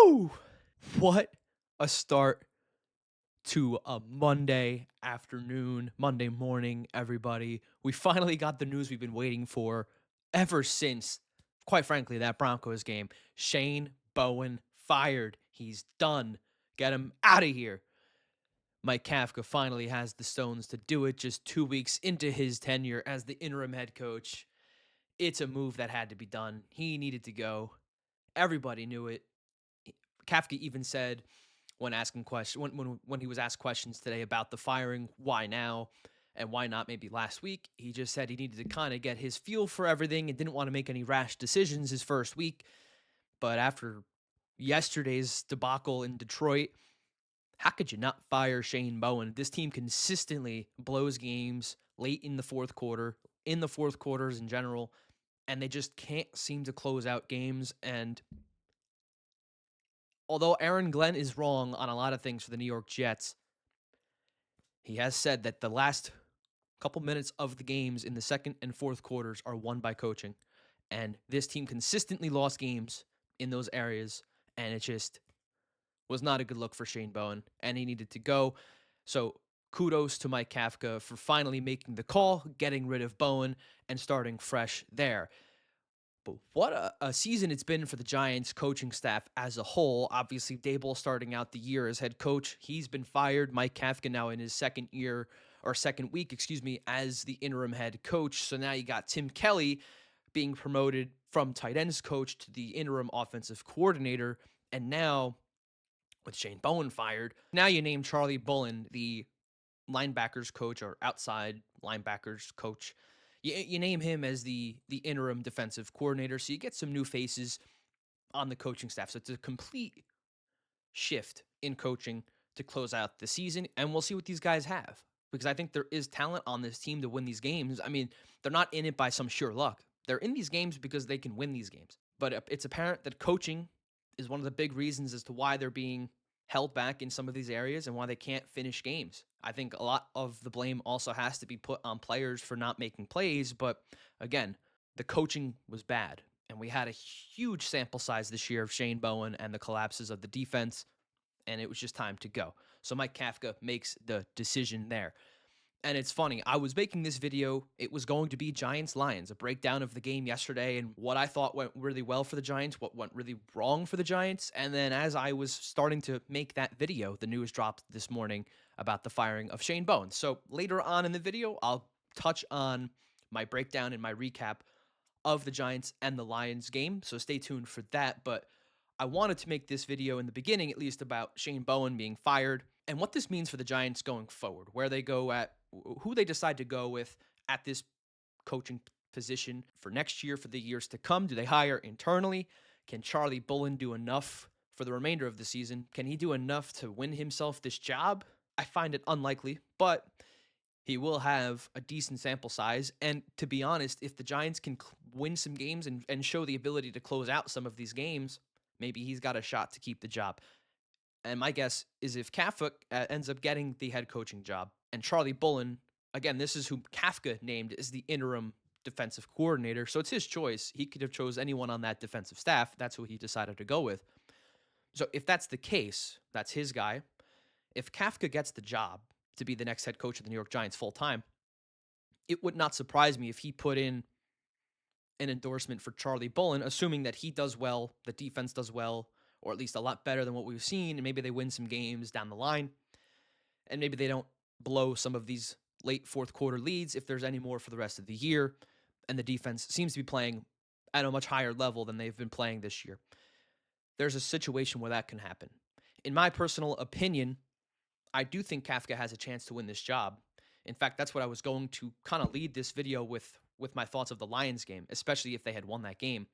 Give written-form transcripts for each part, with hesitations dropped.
Woo! What a start to a Monday afternoon, Monday morning, everybody. We finally got the news we've been waiting for ever since, quite frankly, that Broncos game. Shane Bowen fired. He's done. Get him out of here. Mike Kafka finally has the stones to do it just 2 weeks into his tenure as the interim head coach. It's a move that had to be done. He needed to go. Everybody knew it. Kafka even said when asking question when he was asked questions today about the firing, why now and why not maybe last week, he just said he needed to kind of get his feel for everything and didn't want to make any rash decisions his first week. But after yesterday's debacle in Detroit, how could you not fire Shane Bowen? This team consistently blows games late in the fourth quarter, in the fourth quarters in general, and they just can't seem to close out games. And although Aaron Glenn is wrong on a lot of things for the New York Jets, he has said that the last couple minutes of the games in the second and fourth quarters are won by coaching. And this team consistently lost games in those areas, and it just was not a good look for Shane Bowen, and he needed to go. So kudos to Mike Kafka for finally making the call, getting rid of Bowen, and starting fresh there. But what a season it's been for the Giants coaching staff as a whole. Obviously, Daboll starting out the year as head coach. He's been fired. Mike Kafka now in his second week, as the interim head coach. So now you got Tim Kelly being promoted from tight ends coach to the interim offensive coordinator. And now with Shane Bowen fired, now you name Charlie Bullen the linebackers coach or outside linebackers coach. You name him as the interim defensive coordinator, so you get some new faces on the coaching staff. So it's a complete shift in coaching to close out the season, and we'll see what these guys have, because I think there is talent on this team to win these games. I mean, they're not in it by some sheer luck. They're in these games because they can win these games. But it's apparent that coaching is one of the big reasons as to why they're being held back in some of these areas and why they can't finish games. I think a lot of the blame also has to be put on players for not making plays, but again, the coaching was bad, and we had a huge sample size this year of Shane Bowen and the collapses of the defense, and it was just time to go. So Mike Kafka makes the decision there. And it's funny, I was making this video, it was going to be Giants-Lions, a breakdown of the game yesterday and what I thought went really well for the Giants, what went really wrong for the Giants. And then as I was starting to make that video, the news dropped this morning about the firing of Shane Bowen. So later on in the video, I'll touch on my breakdown and my recap of the Giants and the Lions game. So stay tuned for that. But I wanted to make this video in the beginning, at least, about Shane Bowen being fired and what this means for the Giants going forward, where they go at, who they decide to go with at this coaching position for next year, for the years to come. Do they hire internally? Can Charlie Bullen do enough for the remainder of the season? Can he do enough to win himself this job? I find it unlikely, but he will have a decent sample size. And to be honest, if the Giants can win some games and show the ability to close out some of these games, maybe he's got a shot to keep the job. And my guess is if Kafka ends up getting the head coaching job and Charlie Bullen, again, this is who Kafka named as the interim defensive coordinator, so it's his choice. He could have chose anyone on that defensive staff. That's who he decided to go with. So if that's the case, that's his guy. If Kafka gets the job to be the next head coach of the New York Giants full time, it would not surprise me if he put in an endorsement for Charlie Bullen, assuming that he does well, the defense does well, or at least a lot better than what we've seen, and maybe they win some games down the line, and maybe they don't blow some of these late fourth quarter leads if there's any more for the rest of the year, and the defense seems to be playing at a much higher level than they've been playing this year. There's a situation where that can happen. In my personal opinion, I do think Kafka has a chance to win this job. In fact, that's what I was going to kind of lead this video with my thoughts of the Lions game, especially if they had won that game.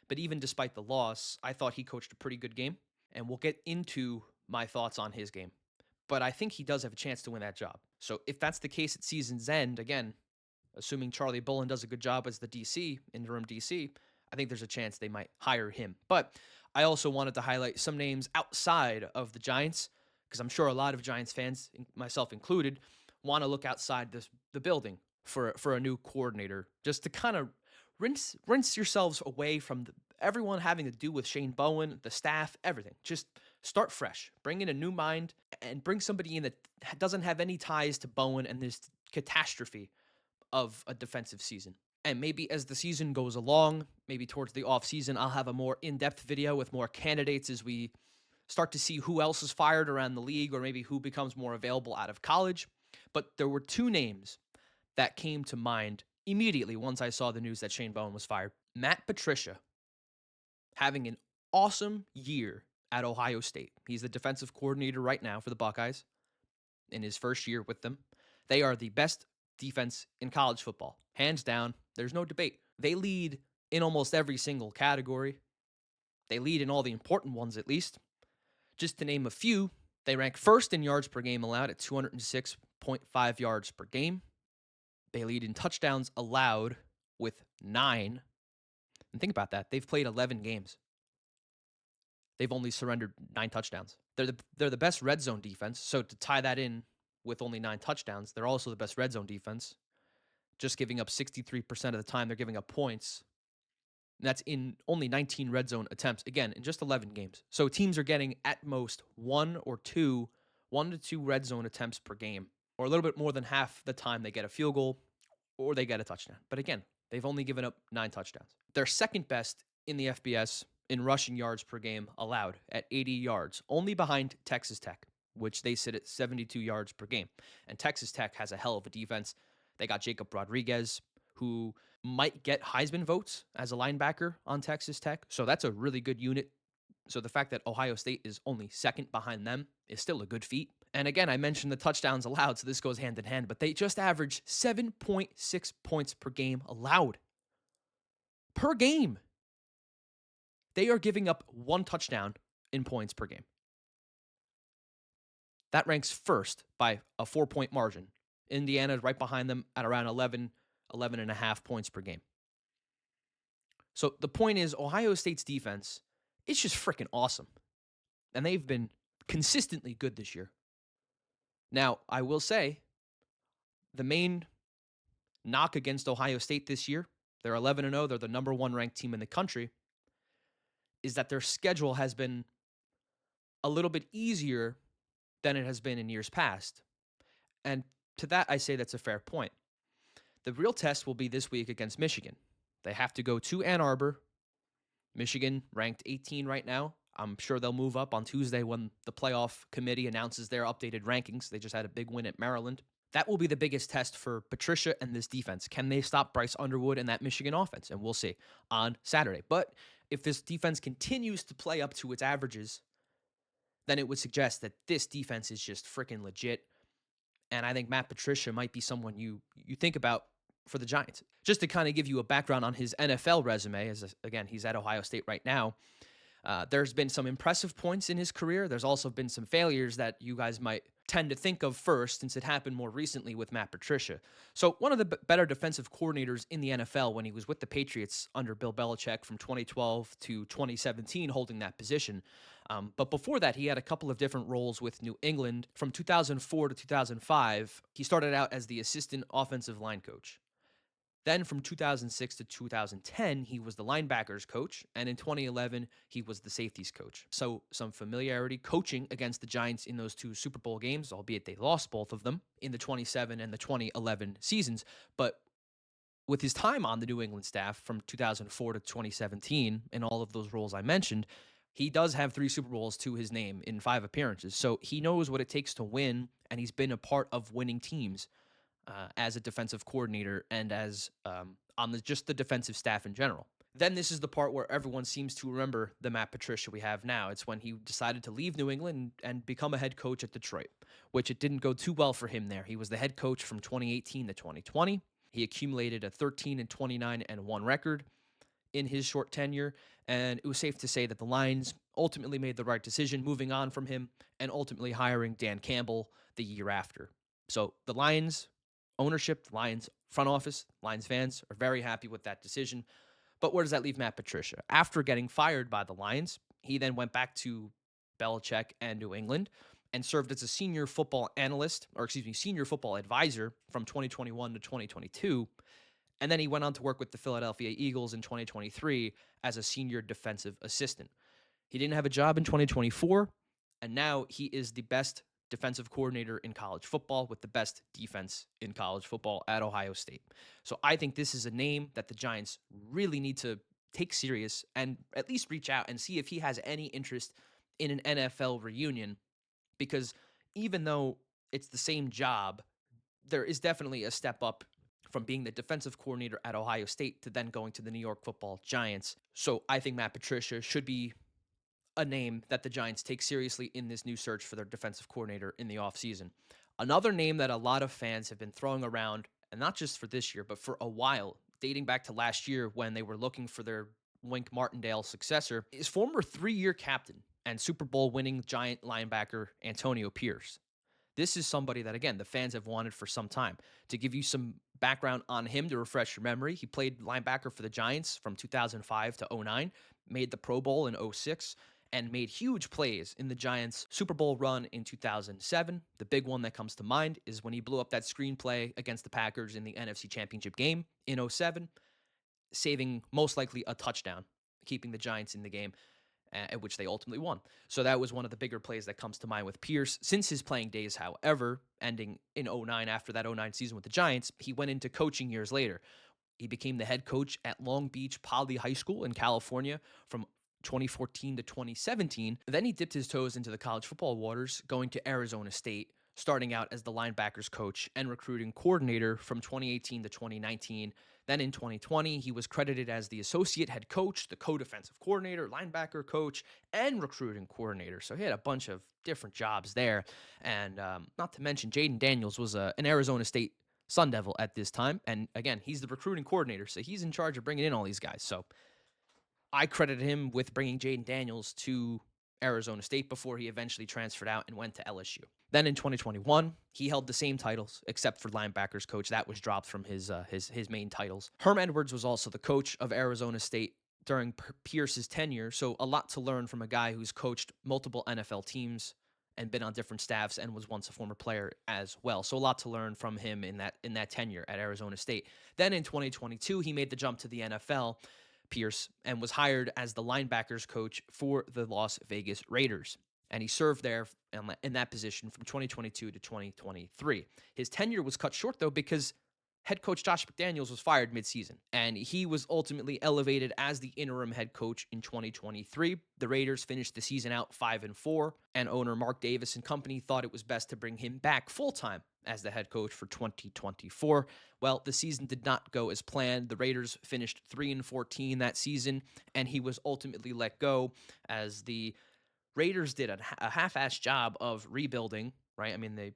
But even despite the loss, I thought he coached a pretty good game, and we'll get into my thoughts on his game. But I think he does have a chance to win that job. So if that's the case at season's end, again, assuming Charlie Bullen does a good job as the DC, interim DC, I think there's a chance they might hire him. But I also wanted to highlight some names outside of the Giants, because I'm sure a lot of Giants fans, myself included, want to look outside the building for a new coordinator, just to kind of rinse yourselves away from everyone having to do with Shane Bowen, the staff, everything. Just start fresh. Bring in a new mind and bring somebody in that doesn't have any ties to Bowen and this catastrophe of a defensive season. And maybe as the season goes along, maybe towards the off season, I'll have a more in-depth video with more candidates as we start to see who else is fired around the league or maybe who becomes more available out of college. But there were two names that came to mind immediately once I saw the news that Shane Bowen was fired. Matt Patricia having an awesome year at Ohio State. He's the defensive coordinator right now for the Buckeyes in his first year with them. They are the best defense in college football. Hands down, there's no debate. They lead in almost every single category. They lead in all the important ones, at least. Just to name a few, they rank first in yards per game allowed at 206.5 yards per game. They lead in touchdowns allowed with 9. And think about that. They've played 11 games. They've only surrendered 9 touchdowns. They're the best red zone defense. So to tie that in with only 9 touchdowns, they're also the best red zone defense. Just giving up 63% of the time, they're giving up points. And that's in only 19 red zone attempts, again, in just 11 games. So teams are getting at most 1 to 2 red zone attempts per game, or a little bit more than half the time they get a field goal or they get a touchdown. But again, they've only given up 9 touchdowns. They're second best in the FBS in rushing yards per game allowed at 80 yards, only behind Texas Tech, which they sit at 72 yards per game. And Texas Tech has a hell of a defense. They got Jacob Rodriguez, who might get Heisman votes as a linebacker on Texas Tech. So that's a really good unit. So the fact that Ohio State is only second behind them is still a good feat. And again, I mentioned the touchdowns allowed, so this goes hand in hand, but they just averaged 7.6 points per game allowed. Per game. They are giving up 1 touchdown in points per game. That ranks first by a 4-point margin. Indiana right behind them at around 11 and a half points per game. So the point is, Ohio State's defense is just freaking awesome. And they've been consistently good this year. Now, I will say, the main knock against Ohio State this year, they're 11-0, they're the number 1 ranked team in the country, is that their schedule has been a little bit easier than it has been in years past. And to that, I say that's a fair point. The real test will be this week against Michigan. They have to go to Ann Arbor. Michigan ranked 18 right now. I'm sure they'll move up on Tuesday when the playoff committee announces their updated rankings. They just had a big win at Maryland. That will be the biggest test for Patricia and this defense. Can they stop Bryce Underwood and that Michigan offense? And we'll see on Saturday. But if this defense continues to play up to its averages, then it would suggest that this defense is just freaking legit. And I think Matt Patricia might be someone you think about for the Giants. Just to kind of give you a background on his NFL resume, as again, he's at Ohio State right now. There's been some impressive points in his career. There's also been some failures that you guys might tend to think of first, since it happened more recently with Matt Patricia. So one of the better defensive coordinators in the NFL when he was with the Patriots under Bill Belichick from 2012 to 2017, holding that position. But before that, he had a couple of different roles with New England. From 2004 to 2005, he started out as the assistant offensive line coach. Then from 2006 to 2010, he was the linebackers coach, and in 2011, he was the safeties coach. So some familiarity coaching against the Giants in those 2 Super Bowl games, albeit they lost both of them in the 2007 and the 2011 seasons. But with his time on the New England staff from 2004 to 2017, in all of those roles I mentioned, he does have 3 Super Bowls to his name in 5 appearances. So he knows what it takes to win, and he's been a part of winning teams. As a defensive coordinator and as on just the defensive staff in general. Then this is the part where everyone seems to remember the Matt Patricia we have now. It's when he decided to leave New England and become a head coach at Detroit, which it didn't go too well for him there. He was the head coach from 2018 to 2020. He accumulated a 13-29-1 record in his short tenure, and it was safe to say that the Lions ultimately made the right decision moving on from him and ultimately hiring Dan Campbell the year after. So the Lions ownership, the Lions front office, Lions fans are very happy with that decision. But where does that leave Matt Patricia? After getting fired by the Lions, he then went back to Belichick and New England and served as a senior football advisor from 2021 to 2022. And then he went on to work with the Philadelphia Eagles in 2023 as a senior defensive assistant. He didn't have a job in 2024, and now he is the best defensive coordinator in college football with the best defense in college football at Ohio State. So I think this is a name that the Giants really need to take serious and at least reach out and see if he has any interest in an NFL reunion, because even though it's the same job, there is definitely a step up from being the defensive coordinator at Ohio State to then going to the New York Football Giants. So I think Matt Patricia should be a name that the Giants take seriously in this new search for their defensive coordinator in the offseason. Another name that a lot of fans have been throwing around, and not just for this year, but for a while, dating back to last year when they were looking for their Wink Martindale successor, is former 3-year captain and Super Bowl winning Giant linebacker Antonio Pierce. This is somebody that, again, the fans have wanted for some time. To give you some background on him to refresh your memory, he played linebacker for the Giants from 2005 to 09, made the Pro Bowl in 06, and made huge plays in the Giants' Super Bowl run in 2007. The big one that comes to mind is when he blew up that screenplay against the Packers in the NFC Championship game in 07, saving most likely a touchdown, keeping the Giants in the game, at which they ultimately won. So that was one of the bigger plays that comes to mind with Pierce. Since his playing days, however, ending in 09 after that 09 season with the Giants, he went into coaching years later. He became the head coach at Long Beach Poly High School in California from 2014 to 2017. Then he dipped his toes into the college football waters, going to Arizona State, starting out as the linebackers coach and recruiting coordinator from 2018 to 2019. Then in 2020, he was credited as the associate head coach, the co-defensive coordinator, linebacker coach, and recruiting coordinator. So he had a bunch of different jobs there. And not to mention, Jaden Daniels was an Arizona State Sun Devil at this time. And again, he's the recruiting coordinator, so he's in charge of bringing in all these guys. So I credited him with bringing Jaden Daniels to Arizona State before he eventually transferred out and went to LSU. Then in 2021, he held the same titles except for linebackers coach. That was dropped from his main titles. Herm Edwards was also the coach of Arizona State during Pierce's tenure, so a lot to learn from a guy who's coached multiple NFL teams and been on different staffs and was once a former player as well. So a lot to learn from him in that tenure at Arizona State. Then in 2022, he made the jump to the NFL, Pierce, and was hired as the linebackers coach for the Las Vegas Raiders. And he served there in that position from 2022 to 2023. His tenure was cut short, though, because head coach Josh McDaniels was fired midseason, and he was ultimately elevated as the interim head coach in 2023. The Raiders finished the season out 5-4, and owner Mark Davis and company thought it was best to bring him back full-time as the head coach for 2024. Well, the season did not go as planned. The Raiders finished 3-14 that season, and he was ultimately let go as the Raiders did a half-assed job of rebuilding, right? I mean, they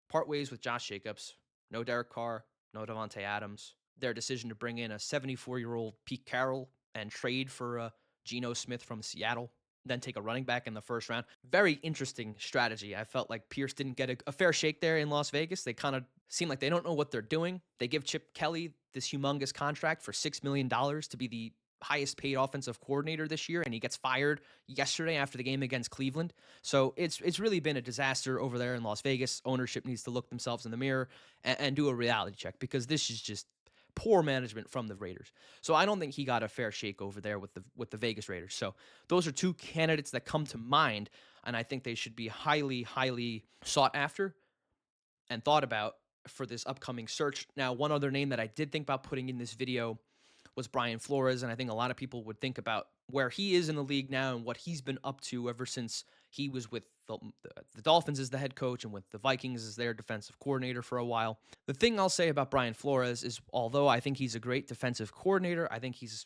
part ways with Josh Jacobs, no Derek Carr, no Devontae Adams. Their decision to bring in a 74-year-old Pete Carroll and trade for Geno Smith from Seattle, then take a running back in the first round. Very interesting strategy. I felt like Pierce didn't get a fair shake there in Las Vegas. They kind of seem like they don't know what they're doing. They give Chip Kelly this humongous contract for $6 million to be the highest paid offensive coordinator this year, and he gets fired yesterday after the game against Cleveland. So it's really been a disaster over there in Las Vegas. Ownership needs to look themselves in the mirror and do a reality check, because this is just poor management from the Raiders. So I don't think he got a fair shake over there with the Vegas Raiders. So those are two candidates that come to mind, and I think they should be highly, highly sought after and thought about for this upcoming search. Now, one other name that I did think about putting in this video was Brian Flores, and I think a lot of people would think about where he is in the league now and what he's been up to ever since he was with the Dolphins as the head coach and with the Vikings as their defensive coordinator for a while. The thing I'll say about Brian Flores is, although I think he's a great defensive coordinator, I think he's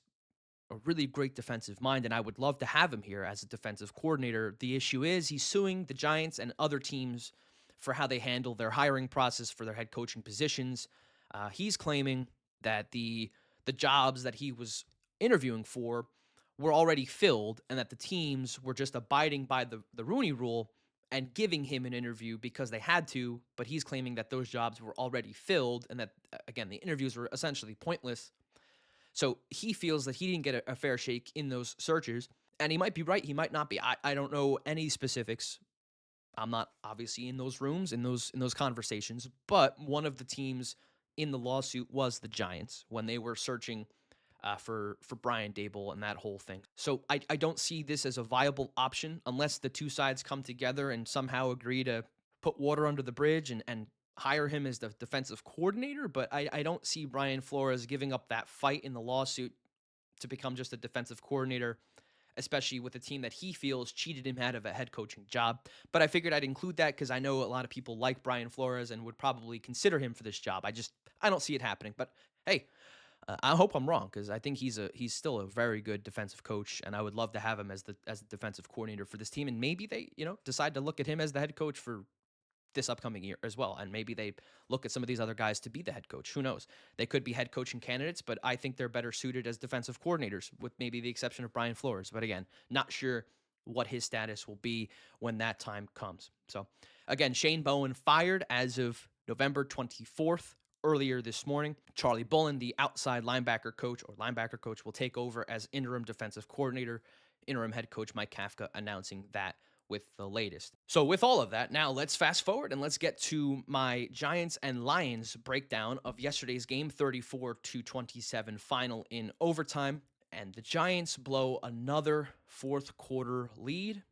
a really great defensive mind, and I would love to have him here as a defensive coordinator. The issue is he's suing the Giants and other teams for how they handle their hiring process for their head coaching positions. He's claiming that the jobs that he was interviewing for were already filled and that the teams were just abiding by the Rooney Rule and giving him an interview because they had to, but he's claiming that those jobs were already filled and that, again, the interviews were essentially pointless. So he feels that he didn't get a fair shake in those searches, and he might be right, he might not be. I don't know any specifics. I'm not obviously in those rooms, in those conversations, but one of the teams in the lawsuit was the Giants when they were searching for Brian Dable and that whole thing. So I don't see this as a viable option unless the two sides come together and somehow agree to put water under the bridge and hire him as the defensive coordinator. But I don't see Brian Flores giving up that fight in the lawsuit to become just a defensive coordinator, especially with a team that he feels cheated him out of a head coaching job. But I figured I'd include that because I know a lot of people like Brian Flores and would probably consider him for this job. I don't see it happening. But hey, I hope I'm wrong because I think he's still a very good defensive coach, and I would love to have him as the defensive coordinator for this team. And maybe they decide to look at him as the head coach for this upcoming year as well. And maybe they look at some of these other guys to be the head coach. Who knows? They could be head coaching candidates, but I think they're better suited as defensive coordinators, with maybe the exception of Brian Flores. But again, not sure what his status will be when that time comes. So again, Shane Bowen fired as of November 24th. Earlier this morning, Charlie Bullen, the outside linebacker coach, will take over as interim defensive coordinator. Interim head coach Mike Kafka announcing that with the latest. So with all of that, now let's fast forward and let's get to my Giants and Lions breakdown of yesterday's game, 34-27 final in overtime. And the Giants blow another fourth quarter lead.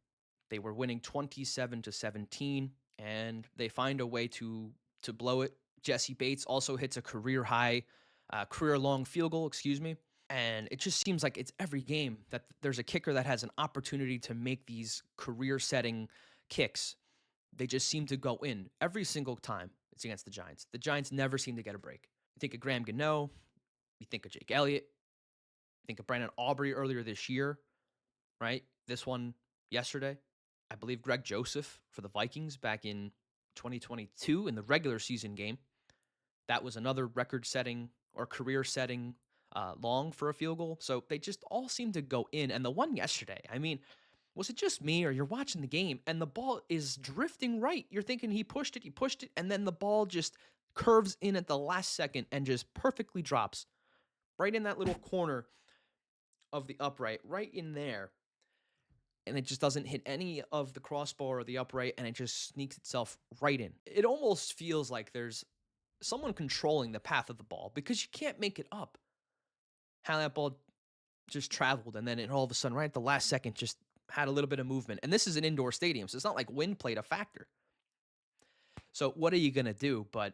They were winning 27-17, and they find a way to blow it. Jesse Bates also hits a career-long field goal, and it just seems like it's every game that there's a kicker that has an opportunity to make these career-setting kicks. They just seem to go in every single time it's against the Giants. The Giants never seem to get a break. You think of Graham Gano, you think of Jake Elliott, you think of Brandon Aubrey earlier this year, right? This one yesterday. I believe Greg Joseph for the Vikings back in 2022 in the regular season game. That was another record-setting or career-setting long for a field goal. So they just all seem to go in. And the one yesterday, I mean, was it just me or you're watching the game and the ball is drifting right? You're thinking he pushed it, and then the ball just curves in at the last second and just perfectly drops right in that little corner of the upright, right in there. And it just doesn't hit any of the crossbar or the upright, and it just sneaks itself right in. It almost feels like there's someone controlling the path of the ball because you can't make it up how that ball just traveled and then it all of a sudden right at the last second just had a little bit of movement. And this is an indoor stadium, so it's not like wind played a factor. So what are you going to do? But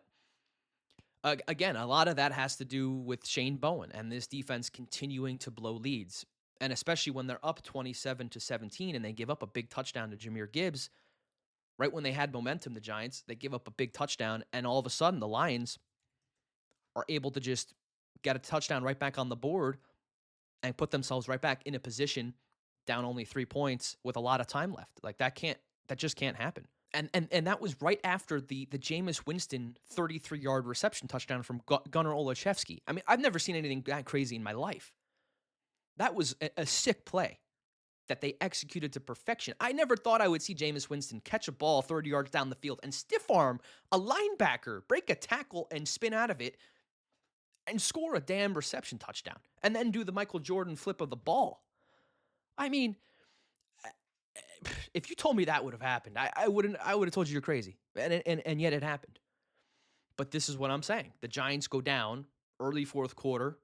again, a lot of that has to do with Shane Bowen and this defense continuing to blow leads. And especially when they're up 27-17 and they give up a big touchdown to Jahmyr Gibbs. Right when they had momentum, the Giants, they give up a big touchdown, and all of a sudden the Lions are able to just get a touchdown right back on the board and put themselves right back in a position down only 3 points with a lot of time left. Like that just can't happen. And that was right after the Jameis Winston 33-yard reception touchdown from Gunnar Olszewski. I mean, I've never seen anything that crazy in my life. That was a sick play that they executed to perfection. I never thought I would see Jameis Winston catch a ball 30 yards down the field and stiff arm a linebacker, break a tackle, and spin out of it and score a damn reception touchdown and then do the Michael Jordan flip of the ball. I mean, if you told me that would have happened, I would have told you you're crazy. And yet it happened. But this is what I'm saying. The Giants go down early fourth quarter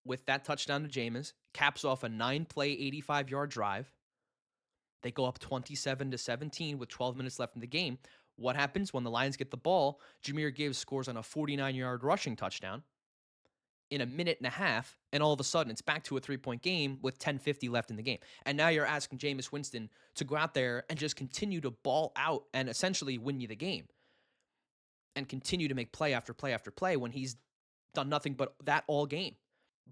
with that touchdown to Jameis, caps off a 9-play, 85-yard drive. They go up 27-17 with 12 minutes left in the game. What happens when the Lions get the ball? Jahmyr Gibbs scores on a 49-yard rushing touchdown in a minute and a half, and all of a sudden it's back to a 3-point game with 10:50 left in the game. And now you're asking Jameis Winston to go out there and just continue to ball out and essentially win you the game and continue to make play after play after play when he's done nothing but that all game.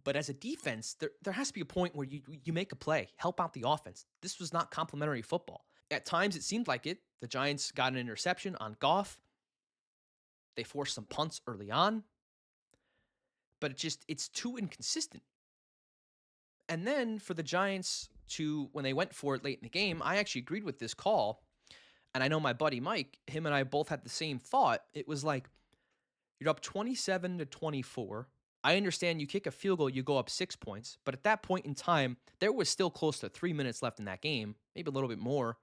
But as a defense, there has to be a point where you make a play, help out the offense. This was not complimentary football. At times, it seemed like it. The Giants got an interception on Goff. They forced some punts early on. But it's too inconsistent. And then for the Giants when they went for it late in the game, I actually agreed with this call. And I know my buddy Mike, him and I both had the same thought. It was like, you're up 27-24. I understand you kick a field goal, you go up 6 points. But at that point in time, there was still close to 3 minutes left in that game, maybe a little bit more.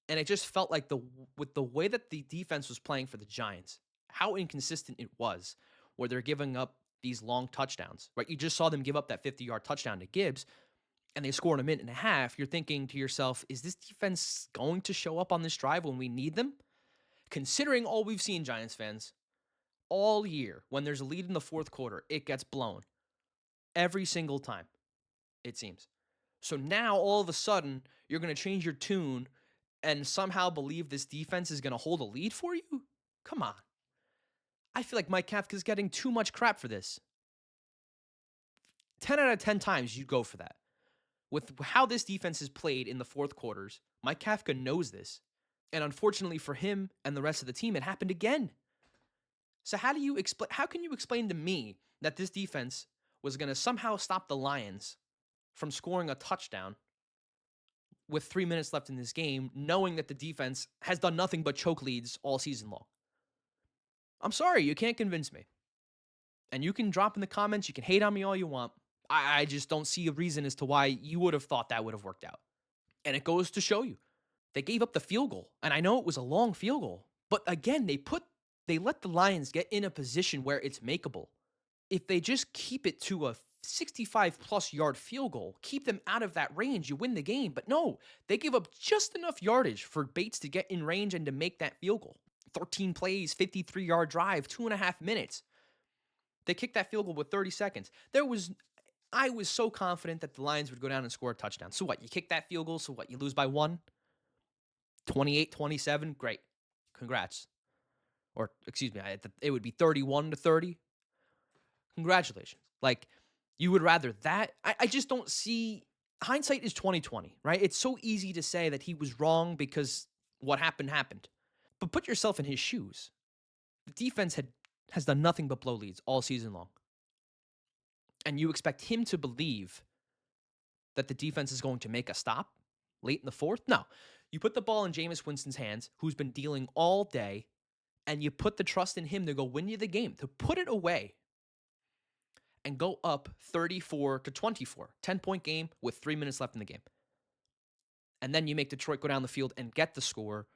And it just felt like with the way that the defense was playing for the Giants, how inconsistent it was, where they're giving up these long touchdowns, right? You just saw them give up that 50-yard touchdown to Gibbs, and they score in a minute and a half. You're thinking to yourself, is this defense going to show up on this drive when we need them? Considering all we've seen, Giants fans, all year, when there's a lead in the fourth quarter, it gets blown every single time, it seems. So now all of a sudden, you're going to change your tune and somehow believe this defense is going to hold a lead for you? Come on. I feel like Mike Kafka's getting too much crap for this. 10 out of 10 times you'd go for that. With how this defense is played in the fourth quarters, Mike Kafka knows this. And unfortunately for him and the rest of the team, it happened again. So how can you explain to me that this defense was going to somehow stop the Lions from scoring a touchdown with 3 minutes left in this game, knowing that the defense has done nothing but choke leads all season long? I'm sorry, you can't convince me. And you can drop in the comments, you can hate on me all you want. I just don't see a reason as to why you would have thought that would have worked out. And it goes to show you, they gave up the field goal. And I know it was a long field goal, but again, they let the Lions get in a position where it's makeable. If they just keep it to a 65-plus yard field goal, keep them out of that range, you win the game. But no, they give up just enough yardage for Bates to get in range and to make that field goal. 13 plays, 53-yard drive, 2.5 minutes. They kicked that field goal with 30 seconds. I was so confident that the Lions would go down and score a touchdown. So what? You kick that field goal, so what? You lose by 1? 28-27? Great. Congrats. Or, excuse me, it would be 31-30. Congratulations. Like, you would rather that? I just don't see. Hindsight is 20/20, right? It's so easy to say that he was wrong because what happened. But put yourself in his shoes. The defense has done nothing but blow leads all season long. And you expect him to believe that the defense is going to make a stop late in the fourth? No. You put the ball in Jameis Winston's hands, who's been dealing all day, and you put the trust in him to go win you the game, to put it away and go up 34-24, 10-point game with 3 minutes left in the game. And then you make Detroit go down the field and get the score,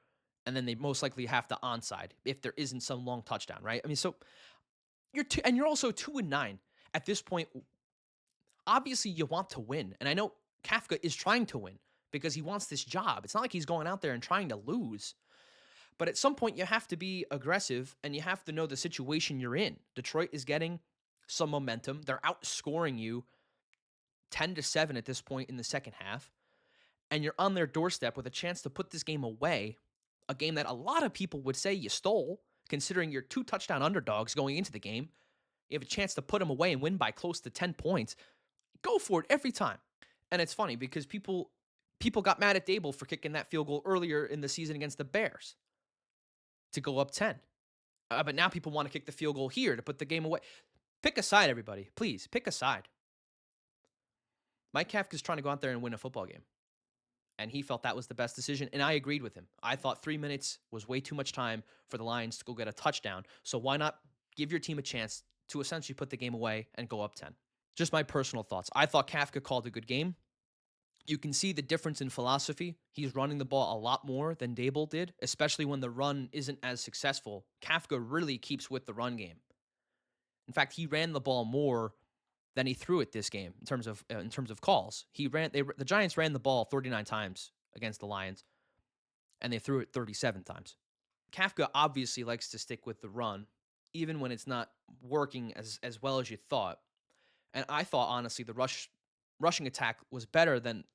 and then they most likely have to onside if there isn't some long touchdown, right? I mean, so you're also 2-9 at this point. Obviously, you want to win, and I know Kafka is trying to win because he wants this job. It's not like he's going out there and trying to lose. But at some point, you have to be aggressive, and you have to know the situation you're in. Detroit is getting some momentum. They're outscoring you 10-7 at this point in the second half, and you're on their doorstep with a chance to put this game away, a game that a lot of people would say you stole, considering you're 2 touchdown underdogs going into the game. You have a chance to put them away and win by close to 10 points. Go for it every time. And it's funny because people got mad at Dable for kicking that field goal earlier in the season against the Bears to go up 10. But now people want to kick the field goal here to put the game away. Pick a side, everybody. Please, pick a side. Mike Kafka's trying to go out there and win a football game. And he felt that was the best decision, and I agreed with him. I thought 3 minutes was way too much time for the Lions to go get a touchdown. So why not give your team a chance to essentially put the game away and go up 10? Just my personal thoughts. I thought Kafka called a good game. You can see the difference in philosophy. He's running the ball a lot more than Dable did, especially when the run isn't as successful. Kafka really keeps with the run game. In fact, he ran the ball more than he threw it this game in terms of calls. The Giants ran the ball 39 times against the Lions, and they threw it 37 times. Kafka obviously likes to stick with the run, even when it's not working as well as you thought. And I thought, honestly, the rushing attack was better than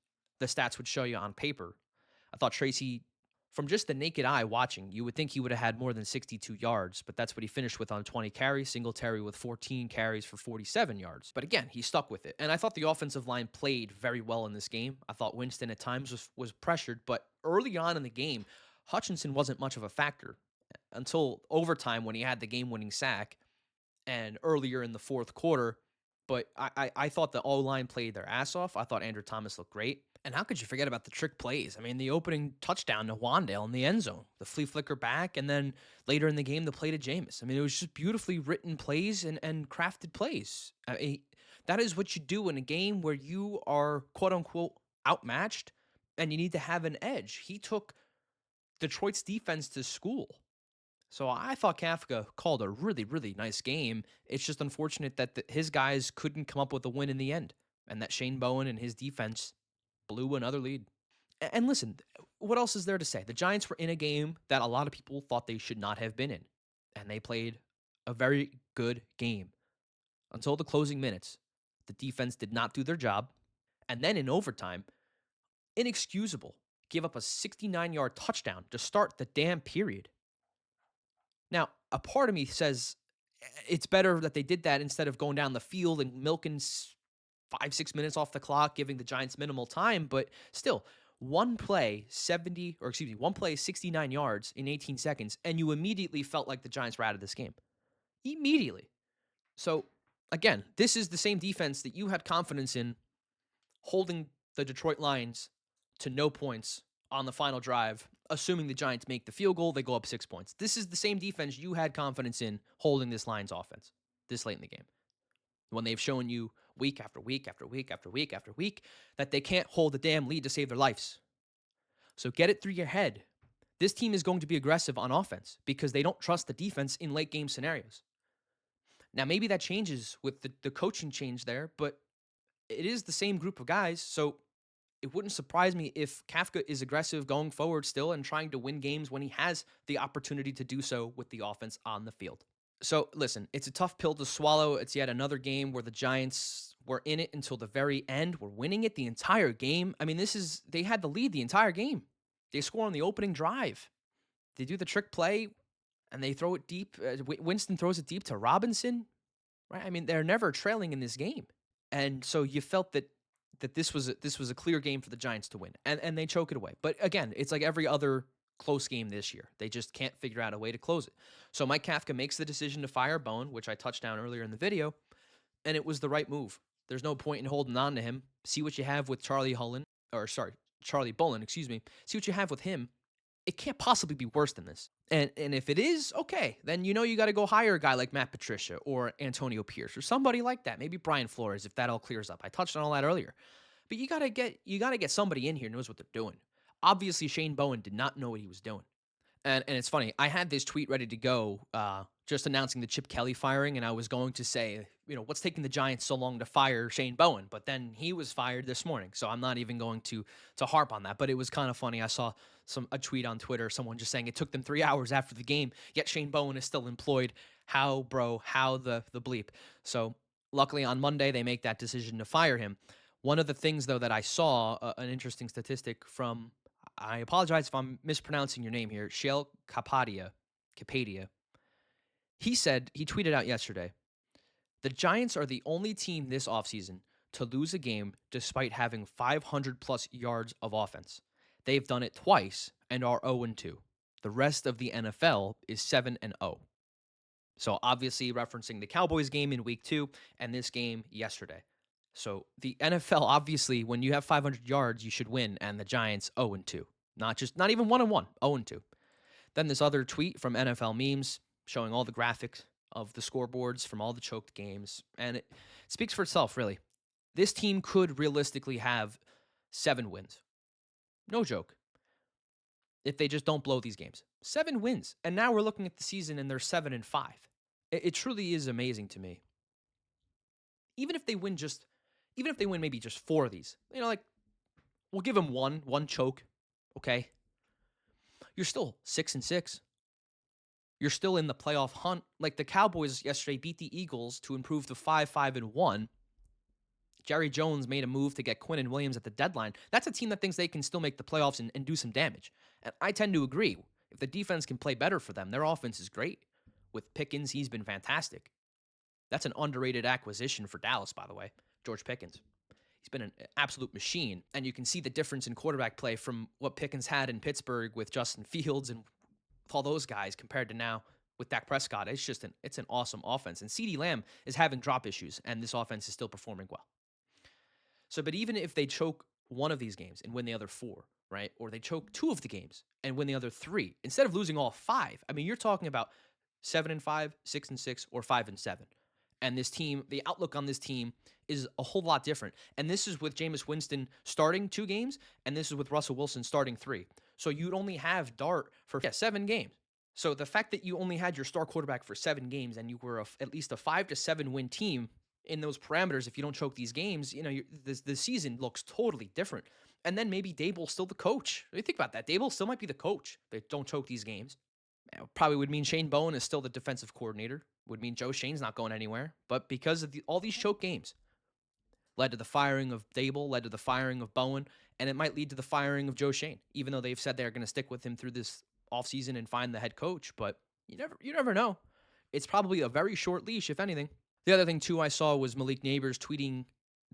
the stats would show you on paper. I thought Tracy, from just the naked eye watching, you would think he would have had more than 62 yards, but that's what he finished with on 20 carries. Singletary with 14 carries for 47 yards. But again, he stuck with it. And I thought the offensive line played very well in this game. I thought Winston at times was pressured, but early on in the game, Hutchinson wasn't much of a factor until overtime when he had the game-winning sack and earlier in the fourth quarter. But I thought the O-line played their ass off. I thought Andrew Thomas looked great. And how could you forget about the trick plays? I mean, the opening touchdown to Wandale in the end zone, the flea flicker back, and then later in the game, the play to Jameis. I mean, it was just beautifully written plays and crafted plays. That is what you do in a game where you are, quote-unquote, outmatched and you need to have an edge. He took Detroit's defense to school. So I thought Kafka called a really, really nice game. It's just unfortunate that his guys couldn't come up with a win in the end, and that Shane Bowen and his defense blew another lead. And listen, what else is there to say? The Giants were in a game that a lot of people thought they should not have been in, and they played a very good game until the closing minutes. The defense did not do their job, and then in overtime, inexcusable, give up a 69-yard touchdown to start the damn period. Now, a part of me says it's better that they did that instead of going down the field and milking 5, 6 minutes off the clock, giving the Giants minimal time. But still, one play, 69 yards in 18 seconds, and you immediately felt like the Giants were out of this game. Immediately. So, again, this is the same defense that you had confidence in holding the Detroit Lions to no points on the final drive, assuming the Giants make the field goal, they go up 6 points. This is the same defense you had confidence in holding this Lions offense this late in the game. When they've shown you week after week after week after week after week that they can't hold a damn lead to save their lives. So get it through your head. This team is going to be aggressive on offense because they don't trust the defense in late game scenarios. Now, maybe that changes with the coaching change there, but it is the same group of guys. So it wouldn't surprise me if Kafka is aggressive going forward still and trying to win games when he has the opportunity to do so with the offense on the field. So listen, it's a tough pill to swallow. It's yet another game where the Giants were in it until the very end. We're winning it the entire game. I mean, they had the lead the entire game. They score on the opening drive. They do the trick play and they throw it deep. Winston throws it deep to Robinson, right? I mean, they're never trailing in this game. And so you felt that this was a clear game for the Giants to win, and they choke it away. But again, it's like every other close game this year. They just can't figure out a way to close it. So Mike Kafka makes the decision to fire Bowen, which I touched on earlier in the video, and it was the right move. There's no point in holding on to him. See what you have with Charlie Bullen, excuse me. See what you have with him. It can't possibly be worse than this. And if it is, okay, then you got to go hire a guy like Matt Patricia or Antonio Pierce or somebody like that. Maybe Brian Flores if that all clears up. I touched on all that earlier. But you got to get somebody in here who knows what they're doing. Obviously Shane Bowen did not know what he was doing. And it's funny. I had this tweet ready to go, just announcing the Chip Kelly firing, and I was going to say, what's taking the Giants so long to fire Shane Bowen? But then he was fired this morning, so I'm not even going to harp on that. But it was kind of funny. I saw a tweet on Twitter, someone just saying it took them 3 hours after the game, yet Shane Bowen is still employed. How, bro? How the bleep? So luckily on Monday they make that decision to fire him. One of the things though that I saw, an interesting statistic from, I apologize if I'm mispronouncing your name here, Shale Kapadia. He tweeted out yesterday, the Giants are the only team this offseason to lose a game despite having 500 plus yards of offense. They've done it twice and are 0-2. The rest of the NFL is 7-0. So obviously referencing the Cowboys game in week 2 and this game yesterday. So the NFL, obviously, when you have 500 yards, you should win, and the Giants 0-2. Not even 1-1, 0-2. Then this other tweet from NFL Memes showing all the graphics of the scoreboards from all the choked games, and it speaks for itself, really. This team could realistically have 7 wins. No joke. If they just don't blow these games. 7 wins. And now we're looking at the season and they're 7-5. It truly is amazing to me. Even if they win maybe just 4 of these, we'll give them one choke, okay? You're still 6-6. You're still in the playoff hunt. Like the Cowboys yesterday beat the Eagles to improve to 5-1. Jerry Jones made a move to get Quinnen Williams at the deadline. That's a team that thinks they can still make the playoffs and do some damage. And I tend to agree. If the defense can play better for them, their offense is great. With Pickens, he's been fantastic. That's an underrated acquisition for Dallas, by the way, George Pickens. He's been an absolute machine, and you can see the difference in quarterback play from what Pickens had in Pittsburgh with Justin Fields and with all those guys compared to now with Dak Prescott. It's an awesome offense, and CeeDee Lamb is having drop issues, and this offense is still performing well. So, but even if they choke one of these games and win the other 4, right, or they choke 2 of the games and win the other 3, instead of losing all 5, I mean, you're talking about 7-5, 6-6, or 5-7. And this team, the outlook on this team is a whole lot different. And this is with Jameis Winston starting 2 games, and this is with Russell Wilson starting 3. So you'd only have Dart for 7 games. So the fact that you only had your star quarterback for 7 games and you were at least a 5 to 7 win team in those parameters, if you don't choke these games, the season looks totally different. And then maybe Dable's still the coach. What do you think about that? Dable still might be the coach. They don't choke these games. Probably would mean Shane Bowen is still the defensive coordinator. Would mean Joe Shane's not going anywhere. But because of all these choke games, led to the firing of Dable, led to the firing of Bowen, and it might lead to the firing of Joe Shane, even though they've said they're going to stick with him through this offseason and find the head coach. But you never know. It's probably a very short leash, if anything. The other thing, too, I saw was Malik Neighbors tweeting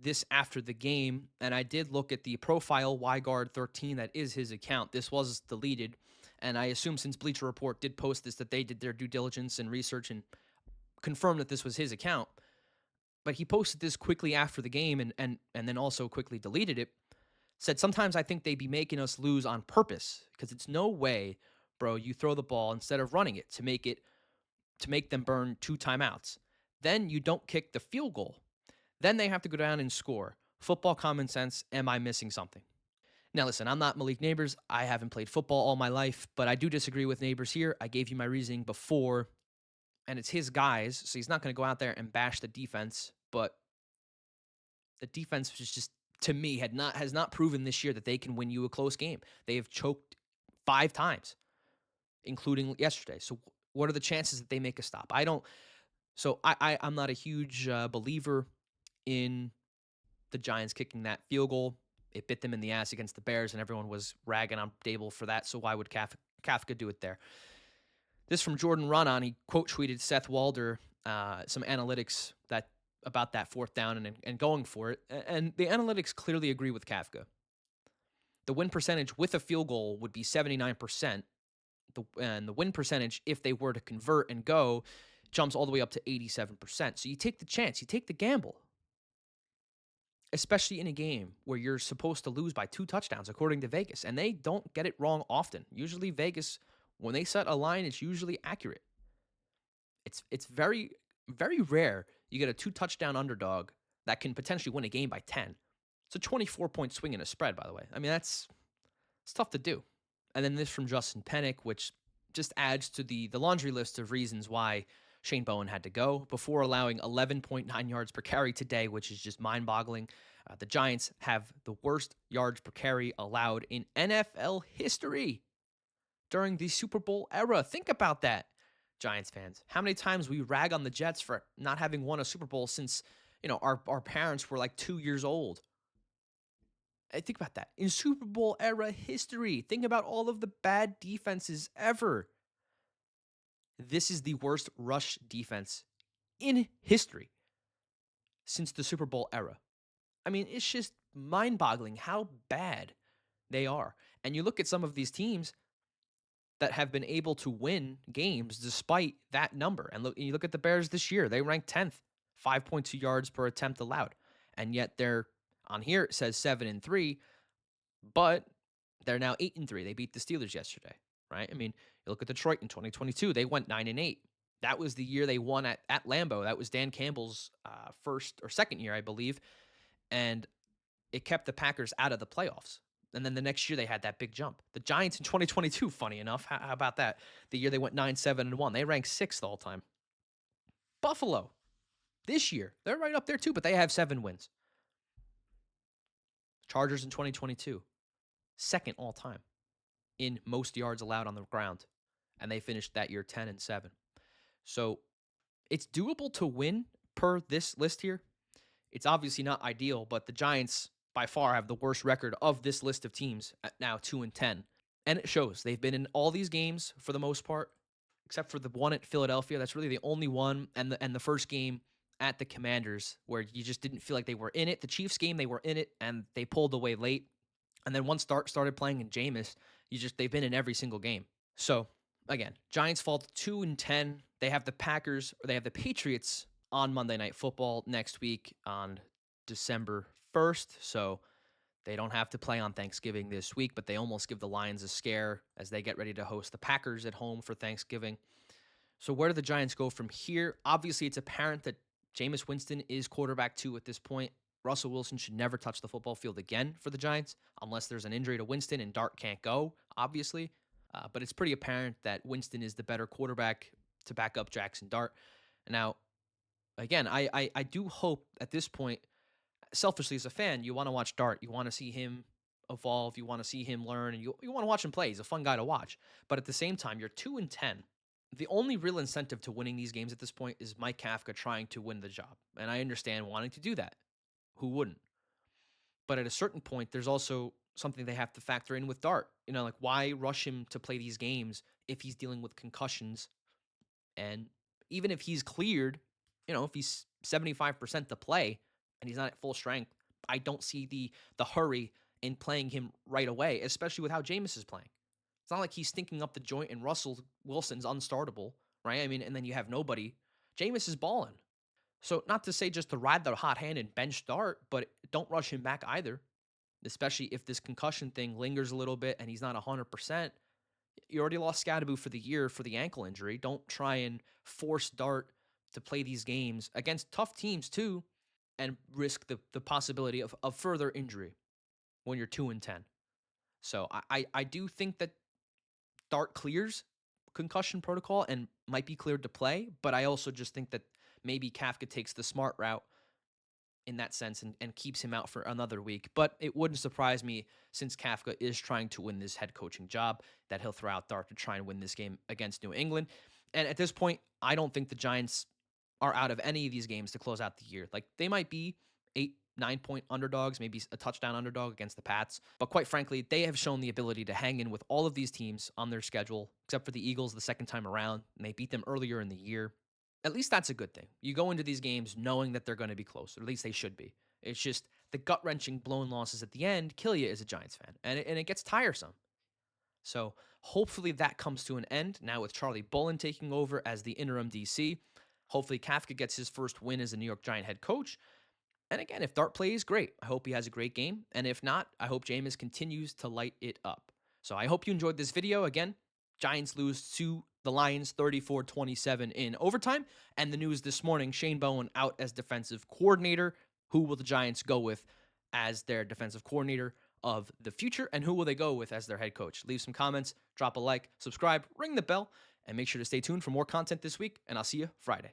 this after the game, and I did look at the profile YGuard13. That is his account. This was deleted, and I assume since Bleacher Report did post this that they did their due diligence and research and confirmed that this was his account. But he posted this quickly after the game and then also quickly deleted it. Said, sometimes I think they be making us lose on purpose because it's no way, bro, you throw the ball instead of running it to make them burn 2 timeouts. Then you don't kick the field goal. Then they have to go down and score. Football common sense. Am I missing something? Now, listen, I'm not Malik Neighbors. I haven't played football all my life, but I do disagree with Neighbors here. I gave you my reasoning before, and it's his guys, so he's not going to go out there and bash the defense. But the defense was just, to me, has not proven this year that they can win you a close game. They have choked 5 times, including yesterday. So what are the chances that they make a stop? I don't. So I'm not a huge believer in the Giants kicking that field goal. It bit them in the ass against the Bears, and everyone was ragging on Dable for that. So why would Kafka do it there? This from Jordan Runnon. He quote tweeted Seth Walder some analytics about that 4th down and going for it. And the analytics clearly agree with Kafka. The win percentage with a field goal would be 79%. And the win percentage, if they were to convert and go, jumps all the way up to 87%. So you take the chance, you take the gamble, especially in a game where you're supposed to lose by 2 touchdowns, according to Vegas. And they don't get it wrong often. Usually Vegas, when they set a line, it's usually accurate. It's very, very rare you get a 2 touchdown underdog that can potentially win a game by 10. It's a 24-point swing in a spread, by the way. I mean, it's tough to do. And then this from Justin Pennick, which just adds to the laundry list of reasons why Shane Bowen had to go before allowing 11.9 yards per carry today, which is just mind-boggling. The Giants have the worst yards per carry allowed in NFL history during the Super Bowl era. Think about that, Giants fans. How many times we rag on the Jets for not having won a Super Bowl since, our parents were like 2 years old. Think about that. In Super Bowl era history, think about all of the bad defenses ever. This is the worst rush defense in history since the Super Bowl era. I mean, it's just mind-boggling how bad they are. And you look at some of these teams that have been able to win games despite that number. And you look at the Bears this year. They ranked 10th, 5.2 yards per attempt allowed. And yet they're, on here it says 7-3, but they're now 8-3. They beat the Steelers yesterday, right? I mean, you look at Detroit in 2022. They went 9-8. That was the year they won at Lambeau. That was Dan Campbell's first or second year, I believe. And it kept the Packers out of the playoffs. And then the next year they had that big jump. The Giants in 2022, funny enough, how about that? The year they went 9-7-1. They ranked 6th all time. Buffalo, this year, they're right up there too, but they have 7 wins. Chargers in 2022, 2nd all time in most yards allowed on the ground. And they finished that year 10-7. So it's doable to win per this list here. It's obviously not ideal, but the Giants by far have the worst record of this list of teams at now 2-10. And it shows. They've been in all these games for the most part, except for the one at Philadelphia. That's really the only one. And the first game at the Commanders where you just didn't feel like they were in it. The Chiefs game, they were in it and they pulled away late. And then once started playing in Jameis, they've been in every single game. So again, Giants fall to 2-10. They have the Patriots on Monday Night Football next week on December 1st. So they don't have to play on Thanksgiving this week, but they almost give the Lions a scare as they get ready to host the Packers at home for Thanksgiving. So where do the Giants go from here? Obviously, it's apparent that Jameis Winston is quarterback 2 at this point. Russell Wilson should never touch the football field again for the Giants unless there's an injury to Winston and Dart can't go, obviously. But it's pretty apparent that Winston is the better quarterback to back up Jackson Dart. Now, again, I do hope at this point, selfishly as a fan, you want to watch Dart. You want to see him evolve. You want to see him learn, and you want to watch him play. He's a fun guy to watch. But at the same time, you're 2-10. The only real incentive to winning these games at this point is Mike Kafka trying to win the job. And I understand wanting to do that. Who wouldn't? But at a certain point, there's also something they have to factor in with Dart. Like, why rush him to play these games if he's dealing with concussions? And even if he's cleared, if he's 75% to play and he's not at full strength, I don't see the hurry in playing him right away, especially with how Jameis is playing. It's not like he's stinking up the joint and Russell Wilson's unstartable, right? I mean, and then you have nobody. Jameis is balling. So not to say just to ride the hot hand and bench Dart, but don't rush him back either, especially if this concussion thing lingers a little bit and he's not 100%. You already lost Scadaboo for the year for the ankle injury. Don't try and force Dart to play these games against tough teams too and risk the possibility of further injury when you're 2-10. So I do think that Dart clears concussion protocol and might be cleared to play, but I also just think that maybe Kafka takes the smart route in that sense and keeps him out for another week. But it wouldn't surprise me, since Kafka is trying to win this head coaching job, that he'll throw out Dart to try and win this game against New England. And at this point, I don't think the Giants are out of any of these games to close out the year. Like, they might be 8-9 point underdogs, maybe a touchdown underdog against the Pats. But quite frankly, they have shown the ability to hang in with all of these teams on their schedule, except for the Eagles the second time around, and they beat them earlier in the year. At least that's a good thing. You go into these games knowing that they're going to be close, or at least they should be. It's just the gut-wrenching blown losses at the end kill you as a Giants fan, and it gets tiresome. So hopefully that comes to an end now with Charlie Bullen taking over as the interim DC. Hopefully Kafka gets his first win as a New York Giant head coach. And again, if Dart plays, great. I hope he has a great game. And if not, I hope Jameis continues to light it up. So I hope you enjoyed this video. Again, Giants lose to the Lions 34-27 in overtime. And the news this morning, Shane Bowen out as defensive coordinator. Who will the Giants go with as their defensive coordinator of the future? And who will they go with as their head coach? Leave some comments, drop a like, subscribe, ring the bell, and make sure to stay tuned for more content this week. And I'll see you Friday.